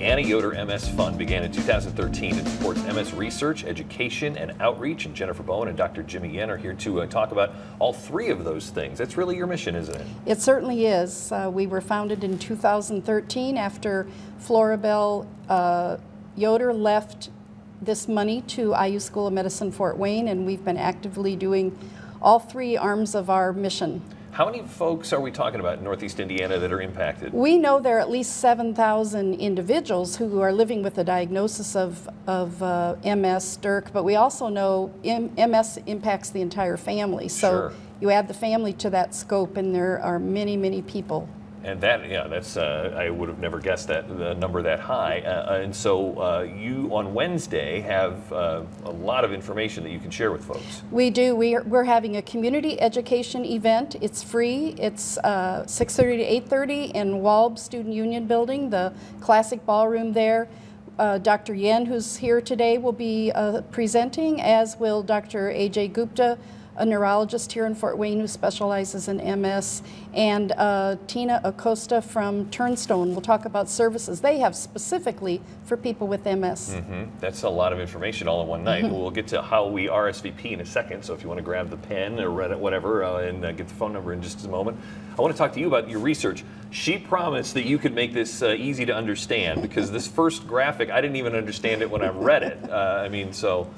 The Anna Yoder MS Fund began in 2013 and supports MS research, education, and outreach. And Jennifer Bowen and Dr. Jimmy Yen are here to talk about all three of those things. That's really your mission, isn't it? It certainly is. We were founded in 2013 after Floribel Yoder left this money to IU School of Medicine Fort Wayne, and we've been actively doing all three arms of our mission. How many folks are we talking about in Northeast Indiana that are impacted? We know there are at least 7,000 individuals who are living with a diagnosis of MS, DIRC, but we also know MS impacts the entire family. So Sure. You add the family to that scope, and there are many, many people. And that, yeah, that's, I would have never guessed that, the number that high. And so you, on Wednesday, have a lot of information that you can share with folks. We do. We're having a community education event. It's free. It's 6:30 to 8:30 in Walb Student Union Building, the classic ballroom there. Dr. Yen, who's here today, will be presenting, as will Dr. A.J. Gupta, a neurologist here in Fort Wayne who specializes in MS, and Tina Acosta from Turnstone will talk about services they have specifically for people with MS. That's a lot of information all in one night. We'll get to how we RSVP in a second, so if you want to grab the pen or read it, whatever, and get the phone number in just a moment. I want to talk to you about your research. She promised that you could make this easy to understand, because this first graphic, I didn't even understand it when I read it. So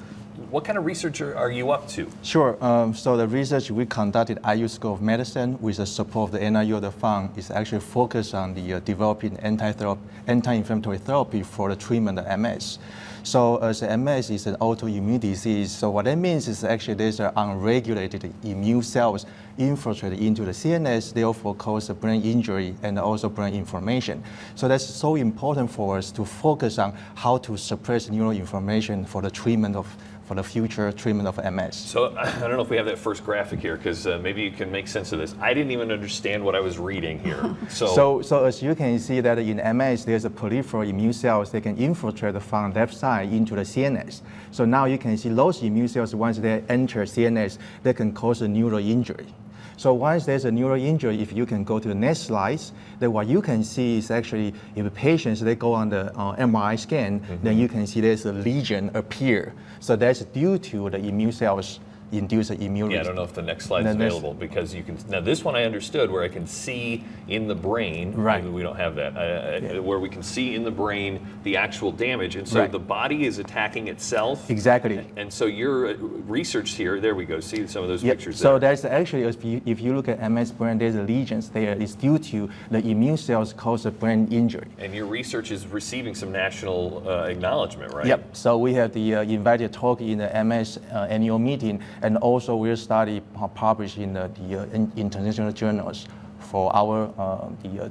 what kind of research are you up to? Sure. So the research we conducted at IU School of Medicine with the support of the Anna Yoder Fund is actually focused on the developing anti-inflammatory therapy for the treatment of MS. So as MS is an autoimmune disease, so what that means is actually there's an unregulated immune cells infiltrate into the CNS, therefore cause a brain injury and also brain inflammation. So that's so important for us to focus on how to suppress neuroinflammation for the treatment of for the future treatment of MS. So I don't know if we have that first graphic here, because maybe you can make sense of this. I didn't even understand what I was reading here. So as you can see that in MS, there's a peripheral immune cells that can infiltrate from left side into the CNS. So now you can see those immune cells, once they enter CNS, they can cause a neural injury. So once there's a neural injury, if you can go to the next slides, then what you can see is actually if patients, they go on the MRI scan, then you can see there's a lesion appear. So that's due to the immune cells induce immunity. Yeah, I don't know if the next slide is available, because you can, now this one I understood, where I can see in the brain, right. Maybe we don't have that, where we can see in the brain the actual damage, and so right. the body is attacking itself. Exactly. And so your research here, there we go, see some of those pictures so there. that's actually, if you look at MS brain, there's lesions there. It's due to the immune cells cause a brain injury. And your research is receiving some national acknowledgement, right? Yep, so we have the invited talk in the MS annual meeting, and also we're study published in the international journals for our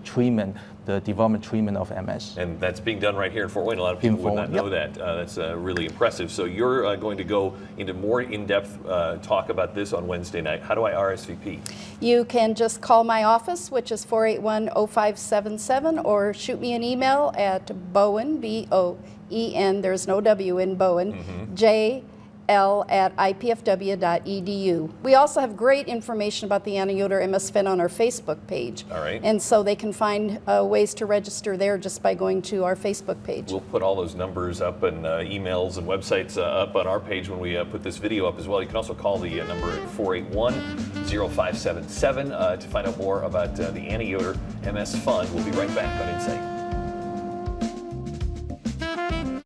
treatment, the development treatment of MS. And that's being done right here in Fort Wayne. A lot of people would not know that. That's really impressive. So you're going to go into more in-depth talk about this on Wednesday night. How do I RSVP? You can just call my office, which is 481-0577, or shoot me an email at Bowen, B-O-E-N, there's no W in Bowen, JL@ipfw.edu. We also have great information about the Anna Yoder MS Fund on our Facebook page. All right. And so they can find ways to register there just by going to our Facebook page. We'll put all those numbers up, and emails and websites up on our page when we put this video up as well. You can also call the number at 481-0577 to find out more about the Anna Yoder MS Fund. We'll be right back on Insight.